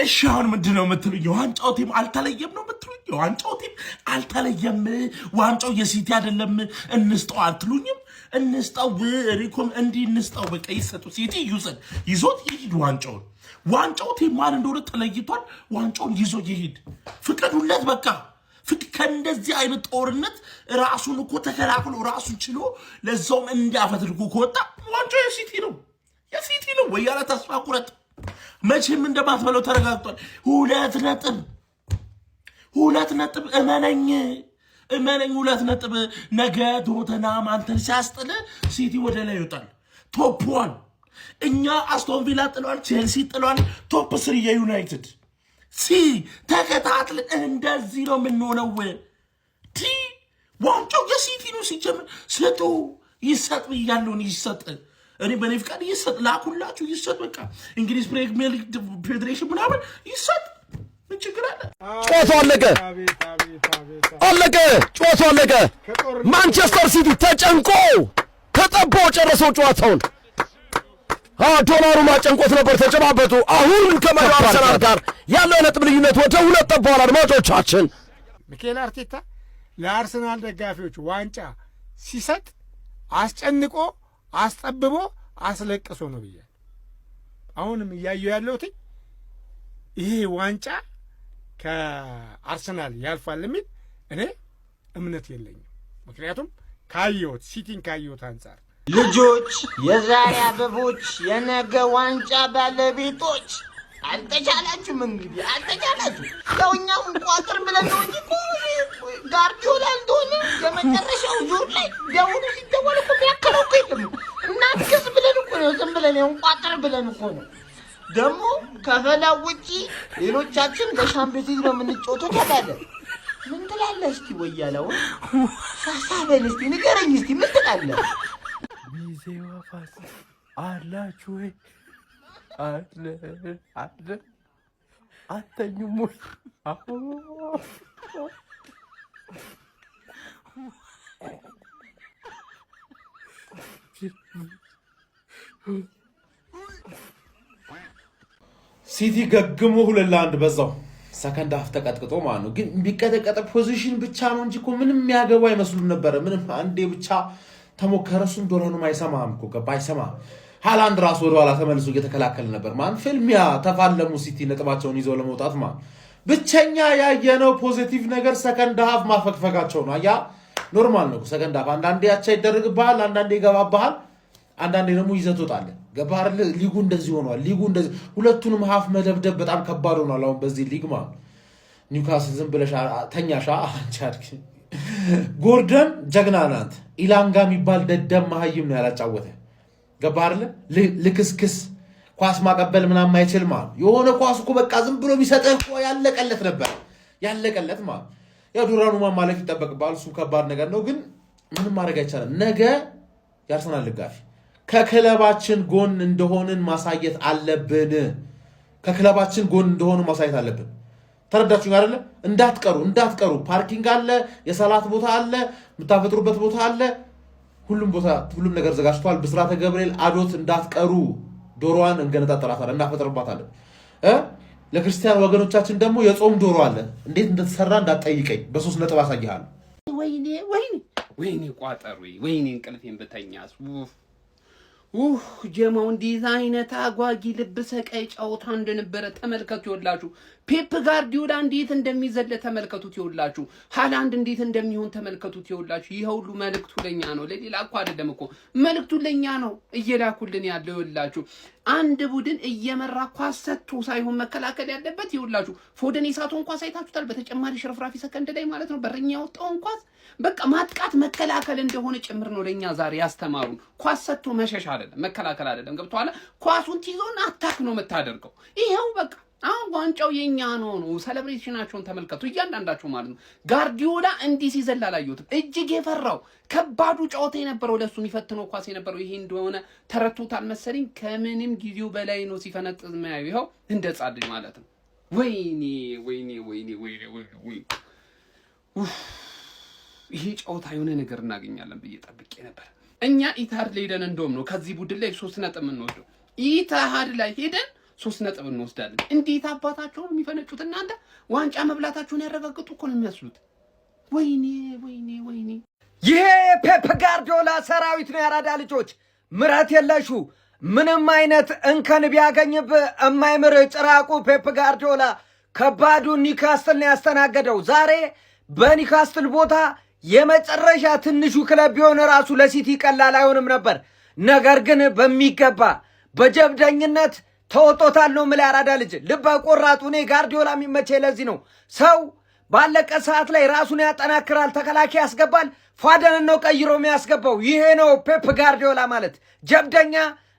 እሺ አሁን ምንድነው የምትሉኝ? ዋንጫው ቲም አልተለየም ነው የምትሉኝ? ዋንጫው ቲም አልተለየም፣ ዋንጫው የሲቲ አይደለም እንስጠው አትሉኝም? እንስጠው ሪኮም እንዲህ እንስጠው፣ በቃ ይሰጡ፣ ሲቲ ይውሰድ፣ ይዞት ይሂድ ዋንጫውን። ዋንጫው ቲም ማን እንደሆነ ተለይቷል። ዋንጫውን ይዞ ይሂድ፣ ፍቀዱለት በቃ። ከእንደዚህ አይነት ጦርነት ራሱን እኮ ተከላክሎ ራሱን ችሎ ለዛውም እንዲያፈትልኩ ከወጣ ዋንጫው የሲቲ ነው፣ የሲቲ ነው። ወያላ ተስፋ ቁረጥ፣ መቼም እንደማትበለው ተረጋግጧል። 2 ነጥብ እመነኝ 2 ነጥብ። ነገ ቶተንሃም አንተን ሲያስጥል ሲቲ ወደ ላይ ይወጣል። ቶፕ 1 እኛ አስቶን ቪላ ጥሏል፣ ቼልሲ ጥሏል። ቶፕ 3 የዩናይትድ ተከታትል። እንደዚህ ነው የምንሆነው። ዋንጫው የሲቲ ነው ሲጀምር። ስጡ፣ ይሰጥ ብያለሁን፣ ይሰጥ። እኔ በኔ ፍቃድ ይሰጥ፣ ላኩላችሁ፣ ይሰጥ። በቃ እንግሊዝ ፕሪሚየር ሊግ ፌዴሬሽን ምናምን ይሰጥ። ምን ችግር አለ? ጨዋታው አለቀ፣ ጨዋታው አለቀ። ማንቸስተር ሲቲ ተጨንቆ ተጠቦ ጨረሰው ጨዋታውን። ዶናሩማ ጨንቆት ነበር፣ ተጨባበጡ። አሁን ከመሪው አርሰናል ጋር ያለው ነጥብ ልዩነት ወደ 2 ጠቧል። አድማጮቻችን ሚኬል አርቴታ ለአርሰናል ደጋፊዎች ዋንጫ ሲሰጥ አስጨንቆ አስጠብቦ አስለቅሶ ነው ብያለሁ። አሁንም እያየሁ ያለሁት ይሄ ዋንጫ ከአርሰናል ያልፋል የሚል እኔ እምነት የለኝም። ምክንያቱም ካየሁት ሲቲን ካየሁት አንጻር ልጆች፣ የዛሬ አበቦች፣ የነገ ዋንጫ ባለቤቶች አልተቻላችሁም። እንግዲህ አልተቻላችሁ። ያው እኛም ቋጥር ብለን ነው እንጂ ጋርዲዮላ እንደሆነ የመጨረሻው ዙር ላይ ደውሉ ሲደወል እኮ የሚያከለው እኮ የለም። እናትክስ ብለን እኮ ነው፣ ዝም ብለን ያው ቋጥር ብለን እኮ ነው። ደግሞ ከፈላው ውጪ ሌሎቻችን በሻምፒዮንስ ሊግ ነው የምንጫወተው ተባለ። ምን ትላለህ እስቲ? ወያለው ሳሳበን እስቲ ንገረኝ እስቲ ምን ትላለህ? ሚዜዋ ፋሲ አላችሁ ወይ? አለ አተኙም ወይ? ሲቲ ገግሞ 2-1 በዛው ሰከንድ ሃፍ ተቀጥቅጦ ማለት ነው። ግን ቢቀጠቀጠ ፖዚሽን ብቻ ነው እንጂ እኮ ምንም የሚያገቡ አይመስሉም ነበር። ምንም አንዴ ብቻ ተሞከረሱም ዶላኑ አይሰማም እኮ ገባ፣ አይሰማም። ሃላንድ ራስ ወደ ኋላ ተመልሶ እየተከላከለ ነበር። ማን ፊልሚያ ተፋለሙ ሲቲ ነጥባቸውን ይዘው ለመውጣት ማለት ብቸኛ ያየነው ፖዚቲቭ ነገር ሰከንድ ሃፍ ማፈግፈጋቸው ነው። ያ ኖርማል ነው። ሰከንድ ሃፍ አንዳንዴ ያቻ ይደረግብሃል፣ አንዳንዴ ይገባብሃል፣ አንዳንዴ ደግሞ ይዘት ወጣለ። ገባር ሊጉ እንደዚህ ሆኗል። ሊጉ እንደዚህ ሁለቱንም ሃፍ መደብደብ በጣም ከባድ ሆኗል አሁን በዚህ ሊግ ማለት ኒውካስል ዝም ብለሽ ተኛሻ አንቻድክ ጎርደን ጀግና ናት። ኢላንጋ የሚባል ደደም መሀይም ነው ያላጫወተ። ገባር ልክስክስ ኳስ ማቀበል ምናምን አይችል ማለት የሆነ ኳስ እኮ በቃ ዝም ብሎ ቢሰጥህ እኮ ያለቀለት ነበር፣ ያለቀለት ማለት ያ ዱራኑማ ማለፍ ይጠበቅባል። እሱ ከባድ ነገር ነው፣ ግን ምንም ማድረግ አይቻልም። ነገ ያርሰናል ደጋፊ ከክለባችን ጎን እንደሆንን ማሳየት አለብን። ከክለባችን ጎን እንደሆንን ማሳየት አለብን። ተረዳችሁ አይደለ? እንዳትቀሩ። ፓርኪንግ አለ፣ የሰላት ቦታ አለ፣ የምታፈጥሩበት ቦታ አለ፣ ሁሉም ነገር ዘጋጅቷል። ብስራተ ገብርኤል አዶት እንዳትቀሩ። ዶሮዋን እንገነጣጠላታለን፣ እናፈጥርባታለን። ለክርስቲያን ወገኖቻችን ደግሞ የጾም ዶሮ አለ። እንዴት እንደተሰራ እንዳትጠይቀኝ፣ በ3 ነጥብ አሳይሃለሁ። ወይኔ ቋጠሩ፣ ወይኔ እንቅልፌን ብተኛስ። ጀማው እንዴት አይነት አጓጊ ልብ ሰቀይ ጨዋታ እንደነበረ ተመልከቱ። ይኸውላችሁ ፔፕ ጋርዲዮላ እንዴት እንደሚዘለ ተመልከቱት። ይኸውላችሁ ሃላንድ እንዴት እንደሚሆን ተመልከቱት። ይኸውላችሁ ይሄ ሁሉ መልእክቱ ለኛ ነው፣ ለሌላ እኮ አይደለም እኮ መልእክቱ ለኛ ነው እየላኩልን ያለው። ይኸውላችሁ አንድ ቡድን እየመራ ኳስ ሰጥቶ ሳይሆን መከላከል ያለበት። ይኸውላችሁ ፎደን የሳቱን ኳስ አይታችሁታል። በተጨማሪ ሽርፍራፊ ሰከንድ ላይ ማለት ነው በረኛ ያወጣውን ኳስ በቃ ማጥቃት መከላከል እንደሆነ ጭምር ነው ለኛ ዛሬ ያስተማሩን። ኳስ ሰጥቶ መሸሽ አይደለም መከላከል አይደለም። ገብቷል? ኳሱን ትይዞና አታክ ነው የምታደርገው። ይሄው በቃ አሁን ዋንጫው የኛ ነው። ሴሌብሬሽናቸውን ተመልከቱ እያንዳንዳቸው ማለት ነው። ጋርዲዮላ እንዲህ ሲዘል አላየሁትም። እጅግ የፈራው ከባዱ ጨዋታ የነበረው ለሱ የሚፈትነው ኳስ የነበረው ይሄ እንደሆነ ተረቶታል መሰለኝ። ከምንም ጊዜው በላይ ነው ሲፈነጥዝ ማያዩ። ይሄው እንደ ጻድቅ ማለት ነው። ወይኔ ይሄ ጨዋታ የሆነ ነገር እናገኛለን ብዬ ጠብቄ ነበር። እኛ ኢታሃድ ላይ ሄደን እንደውም ነው ከዚህ ቡድን ላይ 3 ነጥብ የምንወስደው። ኢታሃድ ላይ ሄደን 3 ነጥብ እንወስዳለን። እንዴት አባታቸውን የሚፈነጩት እናንተ ዋንጫ መብላታቸውን ያረጋግጡ እኮ ነው የሚያስሉት። ወይኔ ወይኔ ወይኔ! ይሄ ፔፕ ጋርዲዮላ ሰራዊት ነው። ያራዳ ልጆች ምረት የለሹ ምንም አይነት እንከን ቢያገኝብ የማይምር ጭራቁ ፔፕ ጋርዲዮላ ከባዱ ኒውካስትል ነው ያስተናገደው። ዛሬ በኒውካስትል ቦታ የመጨረሻ ትንሹ ክለብ ቢሆን ራሱ ለሲቲ ቀላል አይሆንም ነበር። ነገር ግን በሚገባ በጀብደኝነት ተወጦታል ነው የምልህ። ያራዳ ልጅ ልበ ቆራጡ። እኔ ጋርዲዮላ የሚመቸኝ ለዚህ ነው። ሰው ባለቀ ሰዓት ላይ ራሱን ያጠናክራል፣ ተከላካይ ያስገባል፣ ፏደን ነው ቀይሮ የሚያስገባው። ይሄ ነው ፔፕ ጋርዲዮላ ማለት። ጀብደኛ፣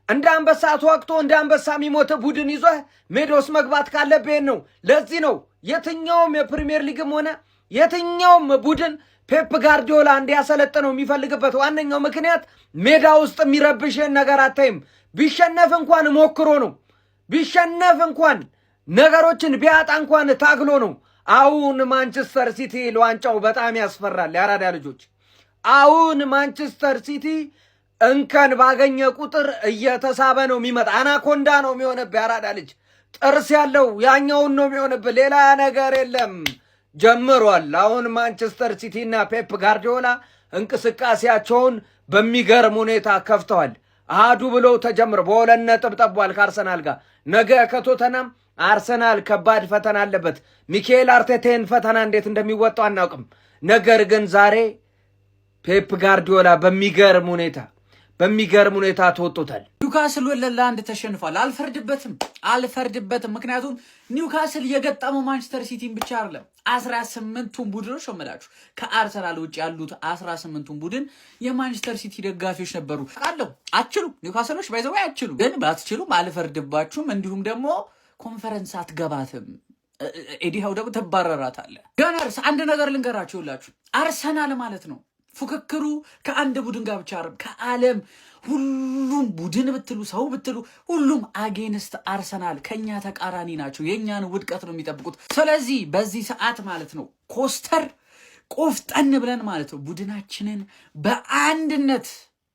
እንደ አንበሳ ተወቅቶ እንደ አንበሳ የሚሞት ቡድን ይዞህ ሜዳውስ መግባት ካለብህ ነው። ለዚህ ነው የትኛውም የፕሪሚየር ሊግም ሆነ የትኛውም ቡድን ፔፕ ጋርዲዮላ እንዲያሰለጥነው የሚፈልግበት ዋነኛው ምክንያት ሜዳ ውስጥ የሚረብሽን ነገር አታይም። ቢሸነፍ እንኳን ሞክሮ ነው። ቢሸነፍ እንኳን ነገሮችን ቢያጣ እንኳን ታግሎ ነው። አሁን ማንቸስተር ሲቲ ለዋንጫው በጣም ያስፈራል። ያራዳ ልጆች አሁን ማንቸስተር ሲቲ እንከን ባገኘ ቁጥር እየተሳበ ነው የሚመጣ። አናኮንዳ ነው የሚሆንብህ። ያራዳ ልጅ ጥርስ ያለው ያኛውን ነው የሚሆንብህ። ሌላ ነገር የለም። ጀምሯል። አሁን ማንቸስተር ሲቲ እና ፔፕ ጋርዲዮላ እንቅስቃሴያቸውን በሚገርም ሁኔታ ከፍተዋል። አዱ ብለው ተጀምሮ በ2 ነጥብ ጠቧል ከአርሰናል ጋር። ነገ ከቶተናም አርሰናል ከባድ ፈተና አለበት። ሚካኤል አርቴቴን ፈተና እንዴት እንደሚወጣው አናውቅም። ነገር ግን ዛሬ ፔፕ ጋርዲዮላ በሚገርም ሁኔታ ተወጥቶታል። ኒውካስል 2-1 ተሸንፏል። አልፈርድበትም። ምክንያቱም ኒውካስል የገጠመው ማንቸስተር ሲቲን ብቻ አይደለም 18ቱን ቡድኖች ሸመላችሁ። ከአርሰናል ውጭ ያሉት 18ቱን ቡድን የማንቸስተር ሲቲ ደጋፊዎች ነበሩ። አለው አትችሉም፣ ኒውካስሎች ባይዘው አትችሉም። ግን ባትችሉም አልፈርድባችሁም። እንዲሁም ደግሞ ኮንፈረንስ አትገባትም። ኤዲሃው ደግሞ ተባረራታለህ። ገነርስ አንድ ነገር ልንገራችሁ ሁላችሁ፣ አርሰናል ማለት ነው ፉክክሩ ከአንድ ቡድን ጋር ብቻ አይደለም፣ ከዓለም ሁሉም ቡድን ብትሉ ሰው ብትሉ ሁሉም አጌንስት አርሰናል ከኛ ተቃራኒ ናቸው። የኛን ውድቀት ነው የሚጠብቁት። ስለዚህ በዚህ ሰዓት ማለት ነው ኮስተር ቆፍጠን ብለን ማለት ነው ቡድናችንን በአንድነት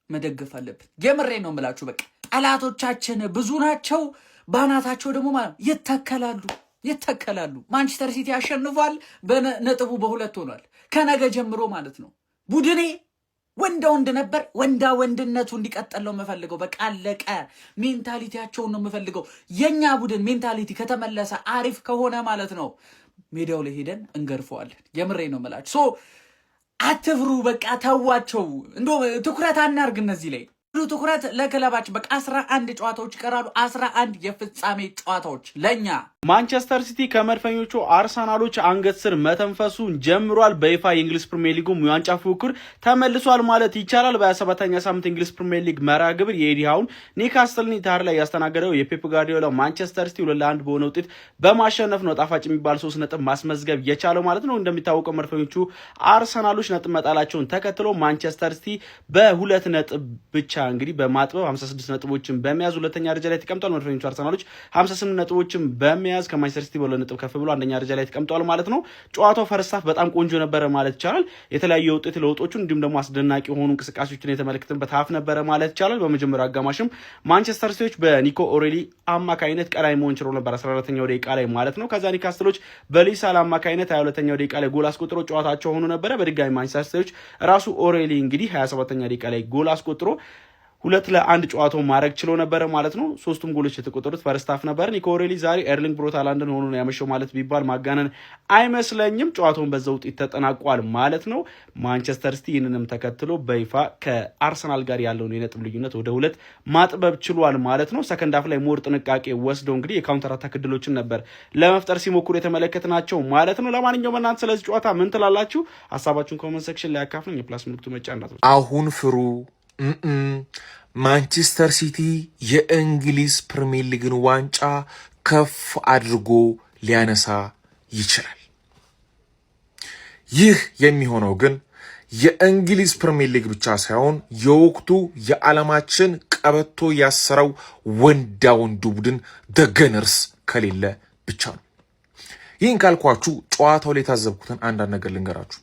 መደገፍ አለብን። የምሬ ነው የምላችሁ። በቃ ጠላቶቻችን ብዙ ናቸው፣ ባናታቸው ደግሞ ማለት ይተከላሉ። ማንቸስተር ሲቲ አሸንፏል፣ በነጥቡ በ2 ሆኗል። ከነገ ጀምሮ ማለት ነው ቡድኔ ወንድ ነበር። ወንድነቱ እንዲቀጥል ነው የምፈልገው። በቃ አለቀ። ሜንታሊቲያቸውን ነው የምፈልገው። የኛ ቡድን ሜንታሊቲ ከተመለሰ አሪፍ ከሆነ ማለት ነው ሜዳው ላይ ሄደን እንገርፈዋለን። የምሬ ነው የምላችሁ። አትፍሩ። በቃ ተዋቸው። እንደው ትኩረት አናርግ እነዚህ ላይ ትኩረት ለክለባችን። በቃ 11 ጨዋታዎች ይቀራሉ። 11 የፍጻሜ ጨዋታዎች ለኛ። ማንቸስተር ሲቲ ከመድፈኞቹ አርሰናሎች አንገት ስር መተንፈሱን ጀምሯል። በይፋ የእንግሊዝ ፕሪሚየር ሊጉ የዋንጫ ፉክክር ተመልሷል ማለት ይቻላል። በ27ኛ ሳምንት እንግሊዝ ፕሪሚየር ሊግ መርሃ ግብር የኤዲሃውን ኒውካስትልን ታር ላይ ያስተናገደው የፔፕ ጋርዲዮላ ማንቸስተር ሲቲ 2-1 በሆነ ውጤት በማሸነፍ ነው ጣፋጭ የሚባል 3 ነጥብ ማስመዝገብ የቻለው ማለት ነው። እንደሚታወቀው መድፈኞቹ አርሰናሎች ነጥብ መጣላቸውን ተከትሎ ማንቸስተር ሲቲ በ2 ነጥብ ብቻ እንግዲህ በማጥበብ 56 ነጥቦችን በመያዝ ሁለተኛ ደረጃ ላይ ተቀምጧል። መድፈኞቹ አርሰናሎች 58 ነጥቦችን በመያዝ ከማንቸስተር ሲቲ በ2 ነጥብ ከፍ ብሎ አንደኛ ደረጃ ላይ ተቀምጧል ማለት ነው። ጨዋታው ፈርስት ሃፍ በጣም ቆንጆ ነበረ ማለት ይቻላል። የተለያዩ የውጤት ለውጦችን እንዲሁም ደግሞ አስደናቂ የሆኑ እንቅስቃሴዎችን የተመለከትንበት ሃፍ ነበረ ማለት ይቻላል። በመጀመሪያው አጋማሽም ማንቸስተር ሲቲዎች በኒኮ ኦሬሊ አማካይነት ቀላይ መሆን ችለው ነበር 14ኛው ደቂቃ ላይ ማለት ነው። ከዛ ኒውካስትሎች በሊሳል አማካይነት 22ኛው ደቂቃ ላይ ጎል አስቆጥሮ ጨዋታቸው ሆኖ ነበረ። በድጋሚ ማንቸስተር ሲቲዎች ራሱ ኦሬሊ እንግዲህ 27ኛ ደቂቃ ላይ ጎል አስቆጥሮ 2-1 ጨዋታውን ማድረግ ችሎ ነበረ ማለት ነው። 3ቱም ጎሎች የተቆጠሩት ፈርስት ሃፍ ነበር። ኒኮ ኦሬሊ ዛሬ ኤርሊንግ ብሮት ሃላንድን ሆኖ ነው ያመሸው ማለት ቢባል ማጋነን አይመስለኝም። ጨዋታውን በዛ ውጤት ተጠናቋል ማለት ነው። ማንቸስተር ሲቲ ይህንንም ተከትሎ በይፋ ከአርሰናል ጋር ያለውን የነጥብ ልዩነት ወደ 2 ማጥበብ ችሏል ማለት ነው። ሰከንድ ሃፍ ላይ ሞር ጥንቃቄ ወስደው እንግዲህ የካውንተር አታክ ዕድሎችን ነበር ለመፍጠር ሲሞክሩ የተመለከትናቸው ማለት ነው። ለማንኛውም እናንተ ስለዚህ ጨዋታ ምን ትላላችሁ? ሀሳባችሁን ኮሜንት ሴክሽን ላይ አካፍሉኝ። የፕላስ ምልክቱ መጫናት አሁን ፍሩ ማንቸስተር ሲቲ የእንግሊዝ ፕሪሚየር ሊግን ዋንጫ ከፍ አድርጎ ሊያነሳ ይችላል። ይህ የሚሆነው ግን የእንግሊዝ ፕሪሚየር ሊግ ብቻ ሳይሆን የወቅቱ የዓለማችን ቀበቶ ያሰረው ወንዳ ወንዱ ቡድን ገነርስ ከሌለ ብቻ ነው። ይህን ካልኳችሁ ጨዋታው ላይ የታዘብኩትን አንዳንድ ነገር ልንገራችሁ።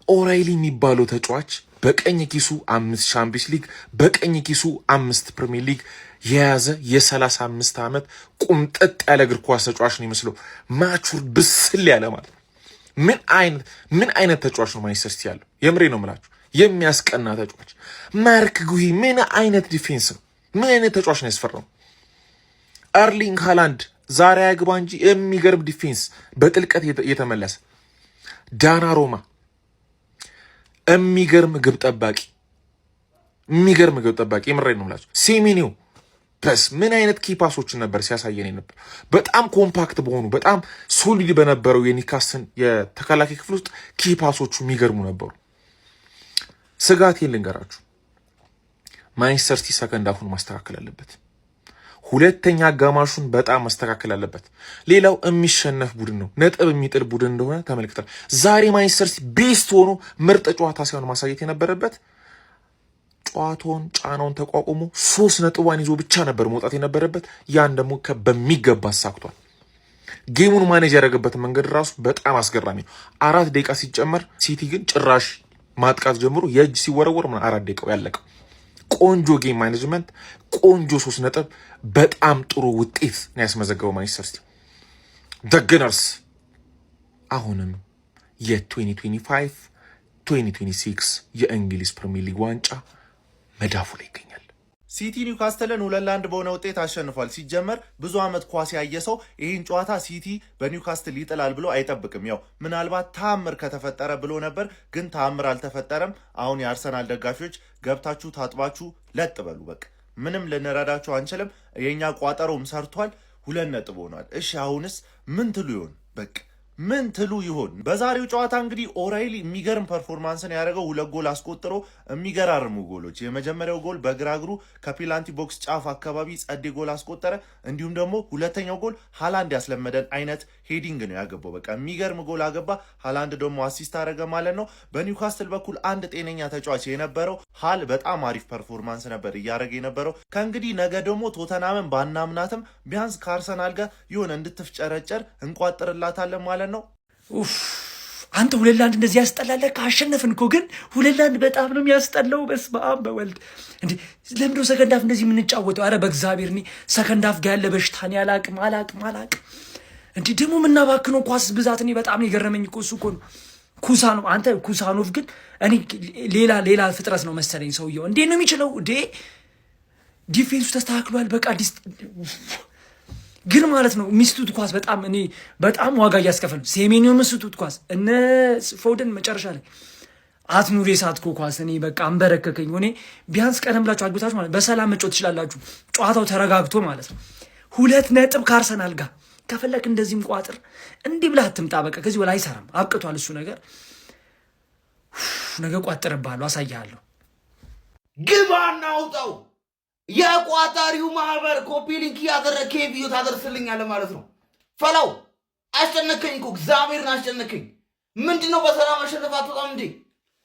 ኦራይሊ የሚባለው ተጫዋች በቀኝ ኪሱ 5 ቻምፒየንስ ሊግ፣ በቀኝ ኪሱ 5 ፕሪሚየር ሊግ የያዘ የ35 ዓመት ቁምጥጥ ያለ እግር ኳስ ተጫዋች ነው የሚመስለው። ማቹር ብስል ያለ ማለት ነው። ምን አይነት ተጫዋች ነው ማንቸስተር ሲቲ ያለው? የምሬ ነው የምላችሁ፣ የሚያስቀና ተጫዋች። ማርክ ጉሂ ምን አይነት ዲፌንስ ነው? ምን አይነት ተጫዋች ነው ያስፈራው? አርሊንግ ሃላንድ ዛሬ ያግባ እንጂ የሚገርም ዲፌንስ በጥልቀት የተመለሰ ዳናሮማ የሚገርም ግብ ጠባቂ የምሬ ነው የምላችሁ። ሴሜኒዮ ፕለስ ምን አይነት ኪፓሶችን ነበር ሲያሳየን ነበር። በጣም ኮምፓክት በሆኑ በጣም ሶሊድ በነበረው የኒውካስል የተከላካይ ክፍል ውስጥ ኪፓሶቹ የሚገርሙ ነበሩ። ስጋቴን ልንገራችሁ፣ ማንቸስተር ሲቲ ሰከንድ አፉን ማስተካከል አለበት። ሁለተኛ አጋማሹን በጣም ማስተካከል አለበት። ሌላው የሚሸነፍ ቡድን ነው፣ ነጥብ የሚጥል ቡድን እንደሆነ ተመልክተናል። ዛሬ ማንቸስተር ሲቲ ቤስት ሆኖ ምርጥ ጨዋታ ሳይሆን ማሳየት የነበረበት ጨዋታውን ጫናውን ተቋቁሞ 3 ነጥቧን ይዞ ብቻ ነበር መውጣት የነበረበት። ያን ደግሞ በሚገባ አሳክቷል። ጌሙን ማኔጅ ያደረገበት መንገድ ራሱ በጣም አስገራሚ ነው። 4 ደቂቃ ሲጨመር ሲቲ ግን ጭራሽ ማጥቃት ጀምሮ የእጅ ሲወረወር 4 ደቂቃው ያለቀው። ቆንጆ ጌም ማኔጅመንት፣ ቆንጆ 3 ነጥብ፣ በጣም ጥሩ ውጤት ነው ያስመዘገበው ማንቸስተር ሲቲ። ደገነርስ አሁንም የ2025-2026 የእንግሊዝ ፕሪሚየር ሊግ ዋንጫ መዳፉ ላይ ይገኛል። ሲቲ ኒውካስትልን 2-1 በሆነ ውጤት አሸንፏል። ሲጀመር ብዙ ዓመት ኳስ ያየ ሰው ይህን ጨዋታ ሲቲ በኒውካስትል ይጥላል ብሎ አይጠብቅም። ያው ምናልባት ተአምር ከተፈጠረ ብሎ ነበር፣ ግን ተአምር አልተፈጠረም። አሁን የአርሰናል ደጋፊዎች ገብታችሁ ታጥባችሁ ለጥ በሉ። በቃ ምንም ልንረዳችሁ አንችልም። የእኛ ቋጠሮም ሰርቷል። 2 ነጥብ ሆኗል። እሺ አሁንስ ምን ትሉ ይሆን? በቃ ምን ትሉ ይሆን? በዛሬው ጨዋታ እንግዲህ ኦራይሊ የሚገርም ፐርፎርማንስን ያደረገው 2 ጎል አስቆጥሮ የሚገራርሙ ጎሎች። የመጀመሪያው ጎል በግራ እግሩ ከፔናልቲ ቦክስ ጫፍ አካባቢ ጸዴ ጎል አስቆጠረ። እንዲሁም ደግሞ ሁለተኛው ጎል ሃላንድ ያስለመደን አይነት ሄዲንግ ነው ያገባው። በቃ የሚገርም ጎል አገባ። ሃላንድ ደግሞ አሲስት አደረገ ማለት ነው። በኒውካስትል በኩል አንድ ጤነኛ ተጫዋች የነበረው ሃል በጣም አሪፍ ፐርፎርማንስ ነበር እያደረገ የነበረው። ከእንግዲህ ነገ ደግሞ ቶተናምን ባናምናትም ቢያንስ ከአርሰናል ጋር የሆነ እንድትፍጨረጨር እንቋጥርላታለን ማለት ነው። አንተ 2-1 እንደዚህ ያስጠላለ። ካሸነፍን እኮ ግን 2-1 በጣም ነው የሚያስጠላው። በስመ አብ በወልድ እንዴ! ለምንድን ነው ሰከንድ ሃፍ እንደዚህ የምንጫወተው? አረ በእግዚአብሔር እኔ ሰከንድ ሃፍ ጋር ያለ በሽታን አላቅም። እንዴ ደግሞ የምናባክነው ኳስ ብዛት እኔ በጣም ነው የገረመኝ እኮ። እሱ እኮ ነው ኩሳኖቭ። አንተ ኩሳኖቭ ግን እኔ ሌላ ፍጥረት ነው መሰለኝ ሰውየው። እንዴት ነው የሚችለው? እንዴ ዲፌንሱ ተስተካክሏል። በቃ ግን ማለት ነው ሚስቱት ኳስ በጣም እኔ በጣም ዋጋ እያስከፈሉ ሴሜኒዮ ሚስቱት ኳስ እነ ፎደን መጨረሻ ላይ አትኑር የሳትኮ ኳስ እኔ በቃ አንበረከከኝ። ሆኔ ቢያንስ ቀደም ብላችሁ አግብታችሁ ማለት በሰላም መጫወት ትችላላችሁ። ጨዋታው ተረጋግቶ ማለት ነው። 2 ነጥብ ከአርሰናል ጋር ከፈለክ እንደዚህም ቋጥር እንዲህ ብለህ አትምጣ። በቃ ከዚህ በላይ አይሰራም። አብቅቷል እሱ ነገር። ነገ ቋጥርብሃለሁ፣ አሳያለሁ። ግባና አውጣው። የቋጣሪው ማህበር ኮፒ ሊንክ ያደረከ ቪዲዮ ታደርስልኛለህ ማለት ነው። ፈላው አስጨነከኝ እኮ እግዚአብሔርን አስጨነከኝ። ምንድነው በሰላም አሸነፋት በጣም እንዴ?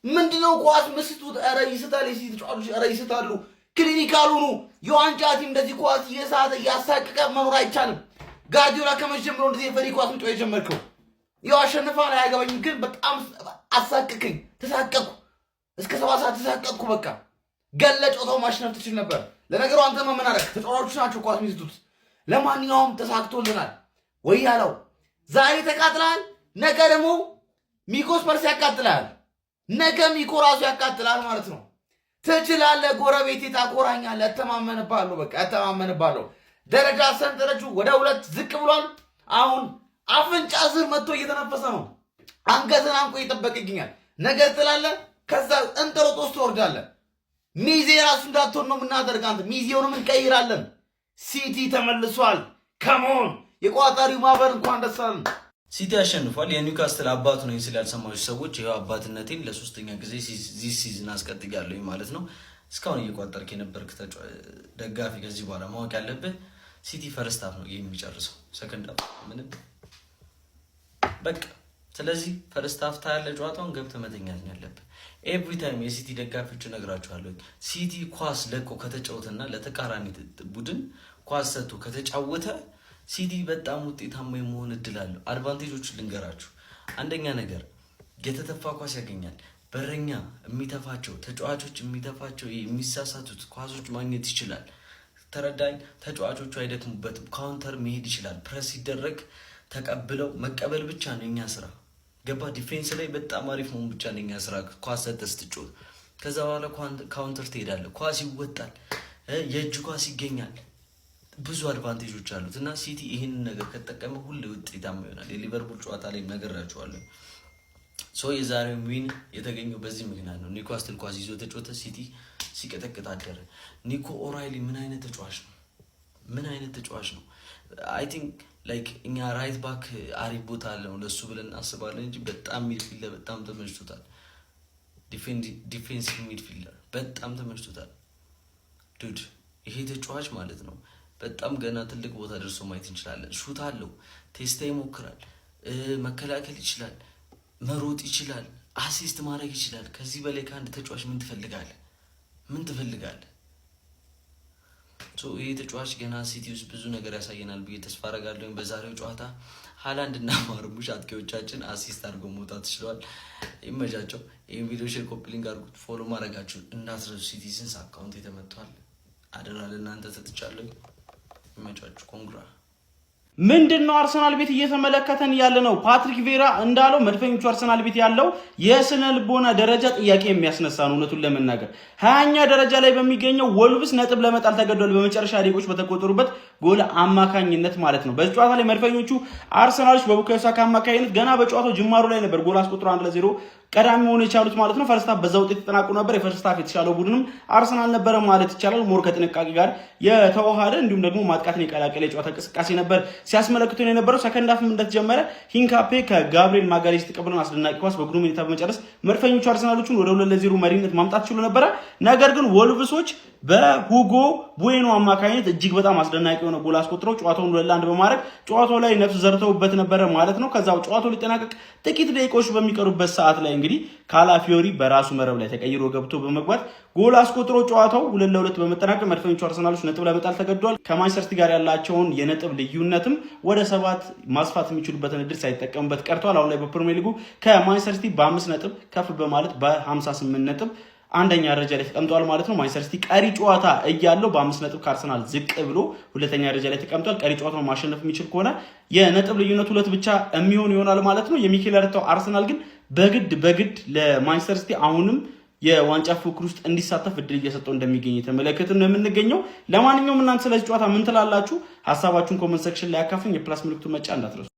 ምንድነው ኳስ ምስቱት? ኧረ ይስታል። የሲቲ ተጫዋቾች ኧረ ይስታሉ። ክሊኒካል ሁኑ። የዋንጫ ቲም እንደዚህ ኳስ እየሳተ እያሳቀቀ መኖር አይቻልም። ጋርዲዮላ ከመጀመሩ እንደዚህ የፈሪ ኳስ ምጮ የጀመርከው ያው አሸንፋል አያገባኝም፣ ግን በጣም አሳቀቀኝ። ተሳቀቅኩ፣ እስከ 7 ሰዓት ተሳቀቅኩ። በቃ ገለጨው ማሽነፍ ትችል ነበር። ለነገሩ አንተ ምን አደረክ? ተጫዋቾች ናቸው ኳስ የሚስቱት። ለማንኛውም ተሳክቶልናል ወይ ያለው ዛሬ ተቃጥላል። ነገ ደግሞ ሚኮ ስፐርስ ያቃጥላል። ነገ ሚኮ ራሱ ያቃጥላል ማለት ነው። ትችላለህ ጎረቤቴ፣ ታቆራኛለህ። እተማመንብሃለሁ። በቃ እተማመንብሃለሁ። ደረጃ ሰንጠረዡ ወደ 2 ዝቅ ብሏል። አሁን አፍንጫ ስር መጥቶ እየተነፈሰ ነው። አንገትን አንቆ እየጠበቀ ይገኛል። ነገ ትላለህ፣ ከዛ እንጠሮጦስ ትወርዳለህ። ሚዜ ራሱ እንዳትሆን ነው የምናደርግ። አንተ ሚዜውንም እንቀይራለን። ሲቲ ተመልሷል። ከሞን የቋጣሪው ማህበር እንኳን ደስ አለን። ሲቲ አሸንፏል። የኒውካስትል አባቱ ነኝ ስለ ያልሰማችሁ ሰዎች ይኸው አባትነቴን ለ3ኛ ጊዜ ዚህ ሲዝን አስቀጥያለሁ ማለት ነው። እስካሁን እየቋጠርክ የነበርክ ደጋፊ ከዚህ በኋላ ማወቅ ያለብህ ሲቲ ፈርስት ሃፍ ነው የሚጨርሰው፣ ሰከንድ ሃፍ ምንም በቃ። ስለዚህ ፈርስት ሃፍ ታያለ ጨዋታውን ገብተህ መተኛት ነው ያለብህ። ኤቭሪ ታይም የሲቲ ደጋፊዎች እነግራችኋለሁ፣ ሲቲ ኳስ ለቆ ከተጫወተና ለተቃራኒ ቡድን ኳስ ሰጥቶ ከተጫወተ ሲቲ በጣም ውጤታማ የመሆን እድል አለው። አድቫንቴጆቹን ልንገራችሁ። አንደኛ ነገር የተተፋ ኳስ ያገኛል። በረኛ የሚተፋቸው ተጫዋቾች የሚተፋቸው የሚሳሳቱት ኳሶች ማግኘት ይችላል። ተረዳኝ። ተጫዋቾቹ አይደክሙበትም። ካውንተር መሄድ ይችላል። ፕረስ ሲደረግ ተቀብለው መቀበል ብቻ ነው የኛ ስራ። ገባ? ዲፌንስ ላይ በጣም አሪፍ መሆን ብቻ ነው የኛ ስራ። ኳስ ሰጥተህ ስትጮት ከዛ በኋላ ካውንተር ትሄዳለህ። ኳስ ይወጣል፣ የእጅ ኳስ ይገኛል። ብዙ አድቫንቴጆች አሉት እና ሲቲ ይህንን ነገር ከተጠቀመ ሁሌ ውጤታማ ይሆናል። የሊቨርፑል ጨዋታ ላይ ነገራችኋለሁ። የዛሬው ዊን የተገኘው በዚህ ምክንያት ነው። ኒውካስትል ኳስ ይዞ ተጫወተ፣ ሲቲ ሲቀጠቅጥ አደረ። ኒኮ ኦራይሊ ምን አይነት ተጫዋች ነው? ምን አይነት ተጫዋች ነው? አይ ቲንክ ላይክ እኛ ራይት ባክ አሪፍ ቦታ አለው ለሱ ብለን እናስባለን እንጂ በጣም ሚድፊልደር በጣም ተመችቶታል። ዲፌንሲቭ ሚድፊልደር በጣም ተመችቶታል። ዱድ ይሄ ተጫዋች ማለት ነው በጣም ገና ትልቅ ቦታ ደርሶ ማየት እንችላለን። ሹት አለው፣ ቴስታ ይሞክራል፣ መከላከል ይችላል፣ መሮጥ ይችላል፣ አሲስት ማድረግ ይችላል። ከዚህ በላይ ከአንድ ተጫዋች ምን ትፈልጋለህ? ምን ትፈልጋለህ? ይሄ ተጫዋች ገና ሲቲ ውስጥ ብዙ ነገር ያሳየናል ብዬ ተስፋ አደርጋለሁ። በዛሬው ጨዋታ ሃላንድ እና ማርሙሽ አጥቂዎቻችን አሲስት አድርገው መውጣት ችለዋል። ይመቻቸው። ይህን ቪዲዮ ሼር፣ ኮፒ ሊንክ አድርጉት። ፎሎ ማድረጋችሁን እንዳትረሱ። ሲቲዝንስ አካውንት የተመቷል። አደራ ለእናንተ ሰጥቻለሁ። ይመቻችሁ። ኮንግራ ምንድነው አርሰናል ቤት እየተመለከተን ያለ ነው። ፓትሪክ ቬራ እንዳለው መድፈኞቹ አርሰናል ቤት ያለው የስነ ልቦና ደረጃ ጥያቄ የሚያስነሳ ነው። እውነቱን ለመናገር 20ኛ ደረጃ ላይ በሚገኘው ወልቭስ ነጥብ ለመጣል ተገዷል። በመጨረሻ ደቂቆች በተቆጠሩበት ጎል አማካኝነት ማለት ነው። በዚህ ጨዋታ ላይ መድፈኞቹ አርሰናሎች በቡካዮ ሳካ አማካኝነት ገና በጨዋታው ጅማሩ ላይ ነበር ጎል አስቆጥሮ 1-0 ቀዳሚ ሆኖ የቻሉት ማለት ነው። ፈርስት ሃፍ በዛ ውጤት ተጠናቆ ነበር። የፈርስት ሃፍ የተሻለው ቡድንም አርሰናል ነበረ ማለት ይቻላል። ሞር ከጥንቃቄ ጋር የተዋሃደ እንዲሁም ደግሞ ማጥቃትን የቀላቀለ የጨዋታ እንቅስቃሴ ነበር ሲያስመለክቱ ነው የነበረው። ሰከንድ ሃፍም እንደተጀመረ ሂንካፔ ከጋብሪኤል ማጋሌሽ የተቀበለውን አስደናቂ ኳስ በግሩም ሁኔታ በመጨረስ መድፈኞቹ አርሰናሎቹን ወደ 2-0 መሪነት ማምጣት ችሎ ነበረ። ነገር ግን ወልቭሶች በሁጎ ቡዌኖ አማካኝነት እጅግ በጣም አስደናቂ የሆነ ጎል አስቆጥረው ጨዋታውን 2-1 በማድረግ ጨዋታው ላይ ነፍስ ዘርተውበት ነበረ ማለት ነው። ከዛው ጨዋታው ሊጠናቀቅ ጥቂት ደቂቃዎች በሚቀሩበት ሰዓት ላይ እንግዲህ ካላፊዮሪ በራሱ መረብ ላይ ተቀይሮ ገብቶ በመግባት ጎል አስቆጥሮ ጨዋታው 2-2 በመጠናቀቅ መድፈኞቹ አርሰናሎች ነጥብ ለመጣል ተገደዋል። ከማንቸስተር ሲቲ ጋር ያላቸውን የነጥብ ልዩነትም ወደ 7 ማስፋት የሚችሉበትን እድል ሳይጠቀሙበት ቀርቷል። አሁን ላይ በፕሪሚየር ሊጉ ከማንቸስተር ሲቲ በ5 ነጥብ ከፍ በማለት በ58 ነጥብ አንደኛ ደረጃ ላይ ተቀምጧል ማለት ነው። ማንቸስተር ሲቲ ቀሪ ጨዋታ እያለው በ5 ነጥብ ከአርሰናል ዝቅ ብሎ ሁለተኛ ደረጃ ላይ ተቀምጧል። ቀሪ ጨዋታውን ማሸነፍ የሚችል ከሆነ የነጥብ ልዩነቱ 2 ብቻ የሚሆን ይሆናል ማለት ነው። የሚኬል አርቴታው አርሰናል ግን በግድ ለማንቸስተር ሲቲ አሁንም የዋንጫ ፉክክር ውስጥ እንዲሳተፍ እድል እየሰጠው እንደሚገኝ የተመለከትን ነው የምንገኘው። ለማንኛውም እናንተ ስለዚህ ጨዋታ ምን ትላላችሁ? ሐሳባችሁን ኮሜንት ሴክሽን ላይ አካፍሉኝ። የፕላስ ምልክቱን መጫን እንዳትረሱ።